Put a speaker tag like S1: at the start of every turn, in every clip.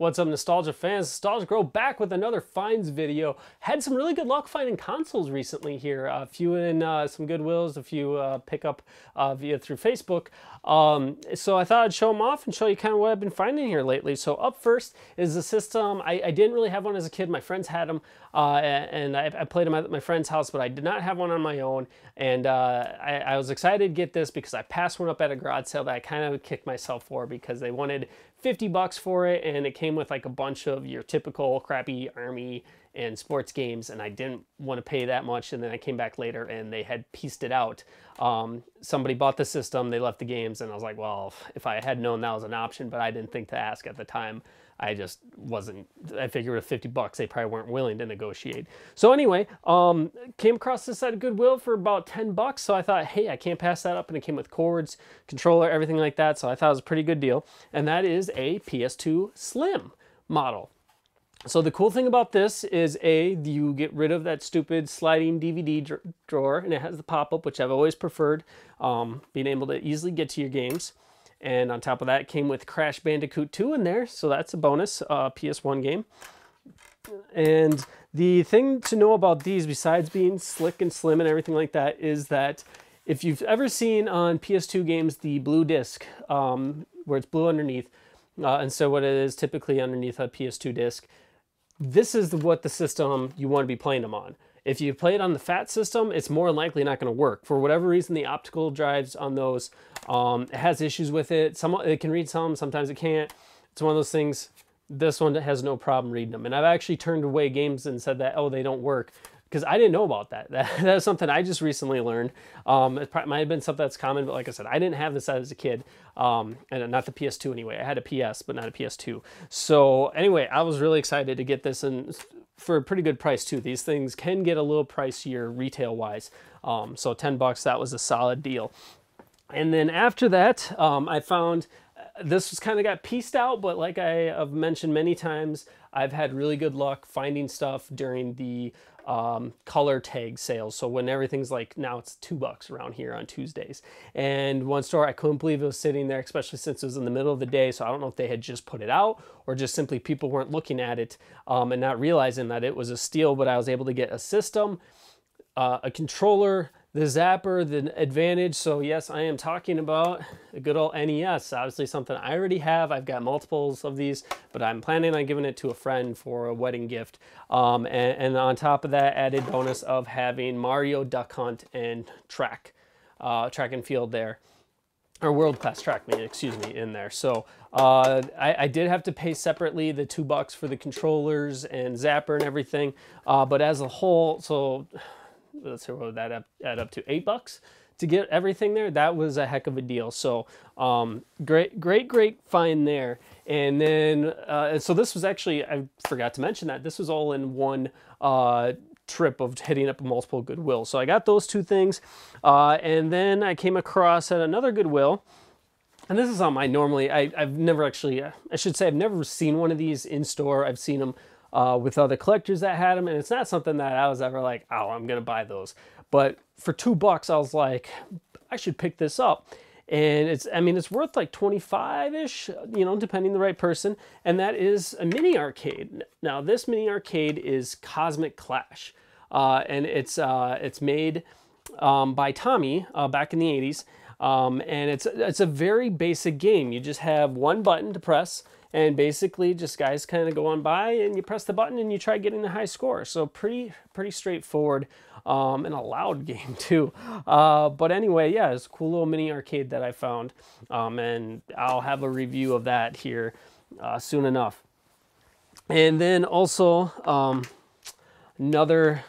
S1: What's up, Nostalgia fans? Nostalgia Grow back with another finds video. Had some really good luck finding consoles recently here. A few in some Goodwills, a few pick up through Facebook. So I thought I'd show them off and show you kind of what I've been finding here lately. So up first is the system. I didn't really have one as a kid. My friends had them, and I played them at my friend's house, but I did not have one on my own. And I was excited to get this because I passed one up at a garage sale that I kind of kicked myself for because they wanted $50 for it, and it came with like a bunch of your typical crappy army and sports games, and I didn't want to pay that much. And then I came back later and they had pieced it out. Somebody bought the system, they left the games, and I was like, well, if I had known that was an option, but I didn't think to ask at the time. I just wasn't, I figured with $50 they probably weren't willing to negotiate. So anyway, came across this at Goodwill for about $10, so I thought, hey, I can't pass that up, and it came with cords, controller, everything like that, so I thought it was a pretty good deal. And that is a PS2 Slim model. So the cool thing about this is you get rid of that stupid sliding DVD drawer, and it has the pop-up, which I've always preferred, being able to easily get to your games. And on top of that, it came with Crash Bandicoot 2 in there, so that's a bonus PS1 game. And the thing to know about these, besides being slick and slim and everything like that, is that if you've ever seen on PS2 games the blue disc, where it's blue underneath, and so what it is typically underneath a PS2 disc, this is what the system you want to be playing them on. If you play it on the fat system, it's more likely not going to work. For whatever reason, the optical drives on those, it has issues with it. It can read some, sometimes it can't. It's one of those things. This one has no problem reading them. And I've actually turned away games and said that, oh, they don't work, because I didn't know about that. That is something I just recently learned. It might have been something that's common, but like I said, I didn't have this as a kid, and not the PS2 anyway. I had a PS, but not a PS2. So anyway, I was really excited to get this, and for a pretty good price too. These things can get a little pricier retail-wise, so $10, that was a solid deal. And then after that, I found this was kind of got pieced out, but like I have mentioned many times, I've had really good luck finding stuff during the color tag sales. So when everything's like, now it's $2 around here on Tuesdays. And one store, I couldn't believe it was sitting there, especially since it was in the middle of the day. So I don't know if they had just put it out or just simply people weren't looking at it and not realizing that it was a steal. But I was able to get a system, a controller, the zapper, the Advantage. So yes, I am talking about a good old NES. Obviously something I already have. I've got multiples of these, but I'm planning on giving it to a friend for a wedding gift. And on top of that, added bonus of having Mario, Duck Hunt, and track and field there. Or World Class Track Meet, excuse me, in there. So I did have to pay separately the $2 for the controllers and zapper and everything. But as a whole, so let's see, what would that add up to? $8 to get everything there. That was a heck of a deal. So great find there. And then so this was actually, I forgot to mention that this was all in one trip of hitting up multiple Goodwill. So I got those two things, and then I came across at another Goodwill. And this is on my normally, I've never actually, I should say I've never seen one of these in store. I've seen them with other collectors that had them, and it's not something that I was ever like, oh, I'm gonna buy those. But for $2, I was like, I should pick this up. And it's worth like 25-ish, you know, depending the right person. And that is a mini arcade. Now this mini arcade is Cosmic Clash, and it's made by Tommy back in the 80s. And it's a very basic game. You just have one button to press, and basically just guys kind of go on by and you press the button and you try getting a high score. So pretty straightforward, and a loud game too. But anyway, yeah, it's a cool little mini arcade that I found, and I'll have a review of that here soon enough. And then also another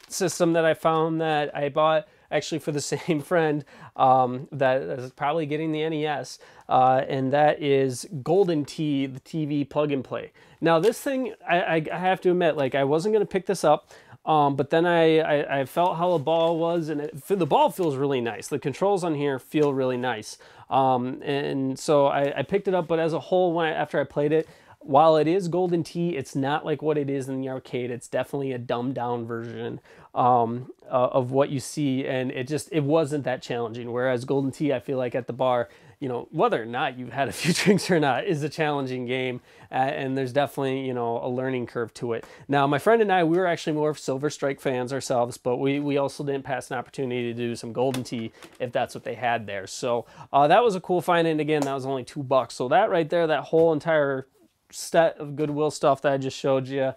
S1: system that I found that I bought actually for the same friend that is probably getting the NES, and that is Golden Tee, the TV plug and play. Now this thing, I have to admit, like I wasn't going to pick this up, but then I felt how the ball was, and the ball feels really nice. The controls on here feel really nice, and so I picked it up. But as a whole, after I played it, while it is Golden Tee, it's not like what it is in the arcade. It's definitely a dumbed down version of what you see, and it wasn't that challenging. Whereas Golden Tee, I feel like at the bar, you know, whether or not you've had a few drinks or not is a challenging game, and there's definitely, you know, a learning curve to it. Now, my friend and I, we were actually more of Silver Strike fans ourselves, but we also didn't pass an opportunity to do some Golden Tee if that's what they had there. So that was a cool find, and again, that was only $2. So that right there, that whole entire set of Goodwill stuff that I just showed you,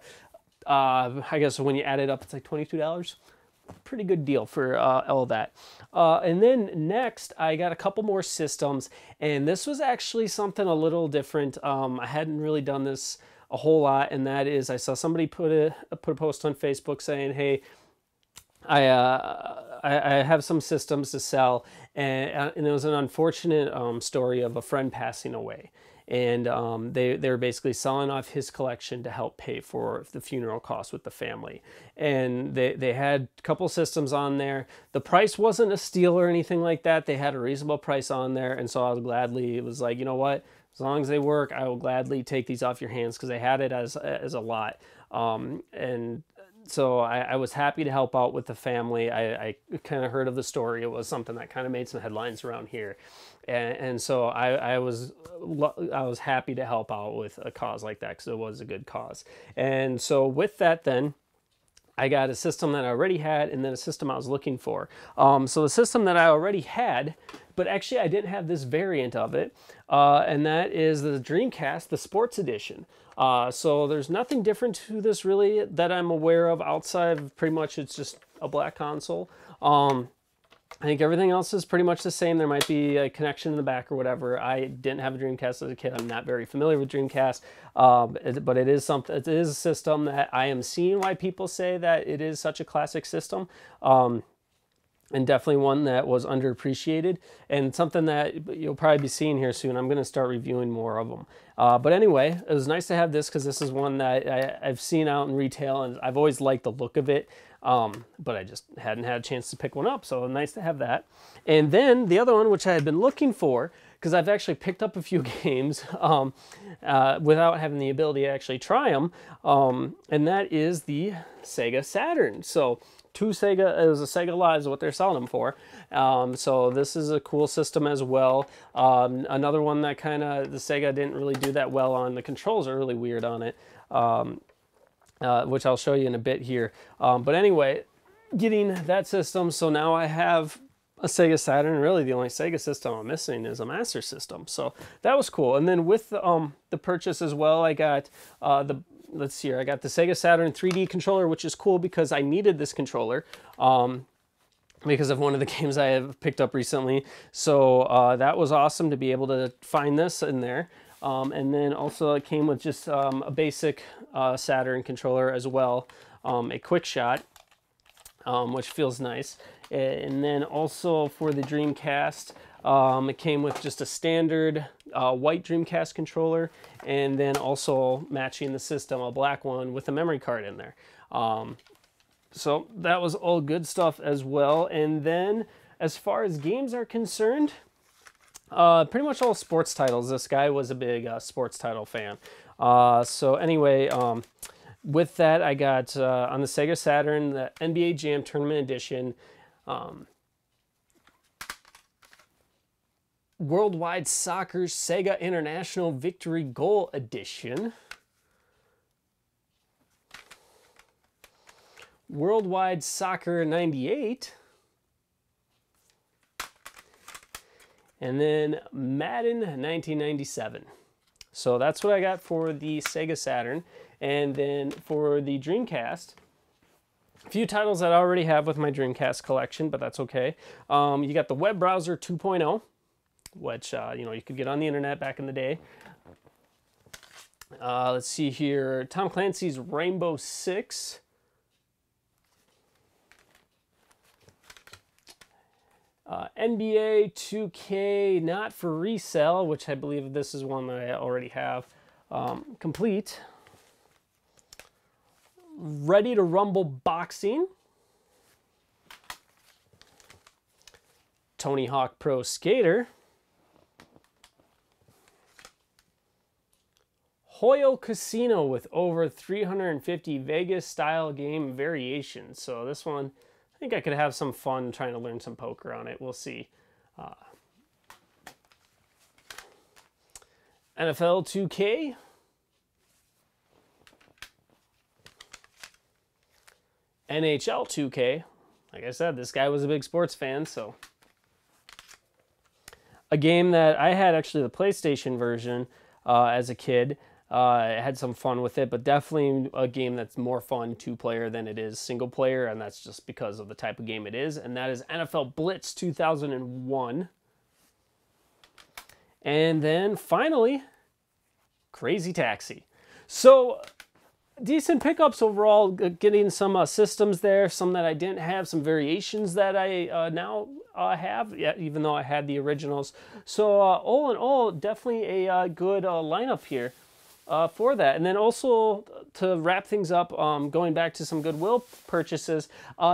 S1: I guess when you add it up, it's like $22. Pretty good deal for all that. And then next, I got a couple more systems, and this was actually something a little different. I hadn't really done this a whole lot, and that is I saw somebody put a post on Facebook saying, hey, I have some systems to sell, and it was an unfortunate story of a friend passing away. And they were basically selling off his collection to help pay for the funeral costs with the family. And they had a couple systems on there. The price wasn't a steal or anything like that. They had a reasonable price on there. And so I was gladly, it was like, you know what, as long as they work, I will gladly take these off your hands, because they had it as a lot. And so I was happy to help out with the family. I kind of heard of the story. It was something that kind of made some headlines around here. And so I was happy to help out with a cause like that, because it was a good cause. And so with that then, I got a system that I already had, and then a system I was looking for. So the system that I already had, but actually I didn't have this variant of it, and that is the Dreamcast, the Sports Edition. So there's nothing different to this really that I'm aware of outside of pretty much it's just a black console. I think everything else is pretty much the same. There might be a connection in the back or whatever. I didn't have a Dreamcast as a kid. I'm not very familiar with Dreamcast, but it is something. It is a system that I am seeing why people say that it is such a classic system, and definitely one that was underappreciated, and something that you'll probably be seeing here soon. I'm going to start reviewing more of them. But anyway, it was nice to have this, because this is one that I've seen out in retail, and I've always liked the look of it. But I just hadn't had a chance to pick one up, so nice to have that. And then the other one, which I had been looking for, because I've actually picked up a few games without having the ability to actually try them, and that is the Sega Saturn. So it was a Sega Live is what they're selling them for. So this is a cool system as well. Another one that kind of the Sega didn't really do that well on. The controls are really weird on it. Which I'll show you in a bit here. But anyway, getting that system, so now I have a Sega Saturn. Really, the only Sega system I'm missing is a Master System. So that was cool. And then with the purchase as well, I got let's see here, I got the Sega Saturn 3D controller, which is cool because I needed this controller. Because of one of the games I have picked up recently. So that was awesome to be able to find this in there. And then also it came with just a basic Saturn controller as well, a quick shot, which feels nice. And then also for the Dreamcast, it came with just a standard white Dreamcast controller, and then also matching the system, a black one with a memory card in there. So that was all good stuff as well. And then as far as games are concerned, pretty much all sports titles. This guy was a big sports title fan. So anyway, with that, I got on the Sega Saturn, the NBA Jam Tournament Edition, Worldwide Soccer Sega International Victory Goal Edition, Worldwide Soccer 98, and then Madden 1997. So that's what I got for the Sega Saturn. And then for the Dreamcast, a few titles that I already have with my Dreamcast collection, but that's okay. You got the web browser 2.0, which you could get on the internet back in the day. Let's see here, Tom Clancy's Rainbow Six. NBA 2K, not for resale, which I believe this is one that I already have complete. Ready to Rumble Boxing. Tony Hawk Pro Skater. Hoyo Casino with over 350 Vegas-style game variations. So this one, I think I could have some fun trying to learn some poker on it. We'll see. NFL 2K. NHL 2K. Like I said, this guy was a big sports fan, so. A game that I had actually the PlayStation version as a kid. I had some fun with it, but definitely a game that's more fun two-player than it is single-player, and that's just because of the type of game it is, and that is NFL Blitz 2001. And then finally, Crazy Taxi. So decent pickups overall, getting some systems there, some that I didn't have, some variations that I now have, yeah, even though I had the originals. So all in all, definitely a good lineup here for that. And then also to wrap things up, going back to some Goodwill purchases,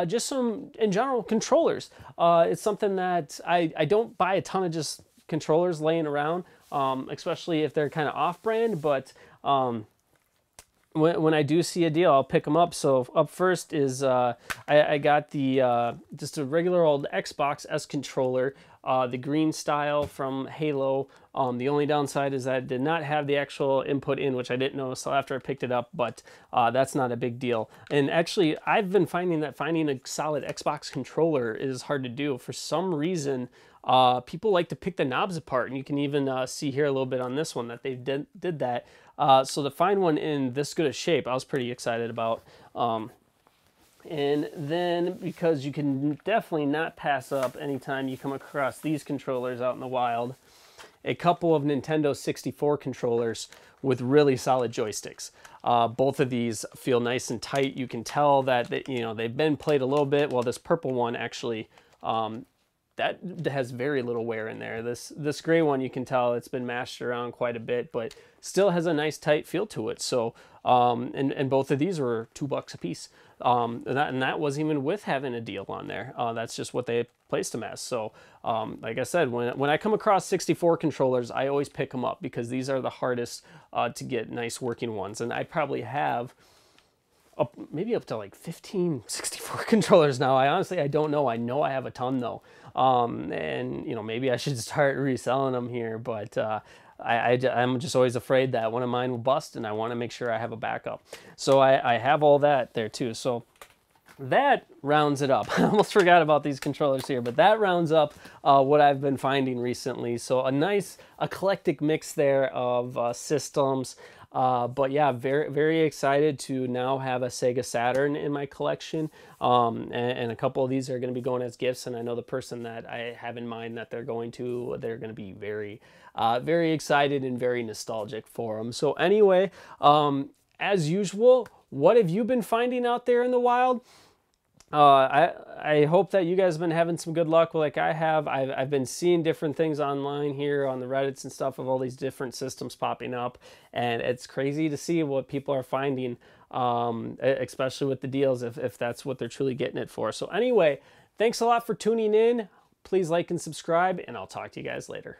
S1: just some, in general, controllers. It's something that I don't buy a ton of just controllers laying around, especially if they're kind of off-brand, but when I do see a deal, I'll pick them up. So up first is I got the just a regular old Xbox S controller, the green style from Halo. The only downside is that it did not have the actual input in, which I didn't know until after I picked it up, but that's not a big deal. And actually, I've been finding that finding a solid Xbox controller is hard to do. For some reason, people like to pick the knobs apart, and you can even see here a little bit on this one that they did that. So to find one in this good a shape, I was pretty excited about. And then, because you can definitely not pass up anytime you come across these controllers out in the wild, a couple of Nintendo 64 controllers with really solid joysticks. Both of these feel nice and tight. You can tell that they've been played a little bit. Well, this purple one actually, that has very little wear in there. This gray one, you can tell it's been mashed around quite a bit, but still has a nice tight feel to it. So, and both of these were $2 a piece. And that wasn't even with having a deal on there. That's just what they placed them as. So, like I said, when I come across 64 controllers, I always pick them up because these are the hardest to get nice working ones. And I probably have maybe up to like 15 64 controllers now. I don't know. I know I have a ton though. And maybe I should start reselling them here, but I'm just always afraid that one of mine will bust, and I want to make sure I have a backup. So I have all that there too. So that rounds it up. I almost forgot about these controllers here, but that rounds up what I've been finding recently. So a nice eclectic mix there of systems. But yeah, very, very excited to now have a Sega Saturn in my collection. And a couple of these are going to be going as gifts. And I know the person that I have in mind that they're going to be very, very excited and very nostalgic for them. So anyway, as usual, what have you been finding out there in the wild? I hope that you guys have been having some good luck like I have. I've been seeing different things online here on the Reddits and stuff of all these different systems popping up, and it's crazy to see what people are finding, especially with the deals, if that's what they're truly getting it for. So anyway, thanks a lot for tuning in. Please like and subscribe, and I'll talk to you guys later.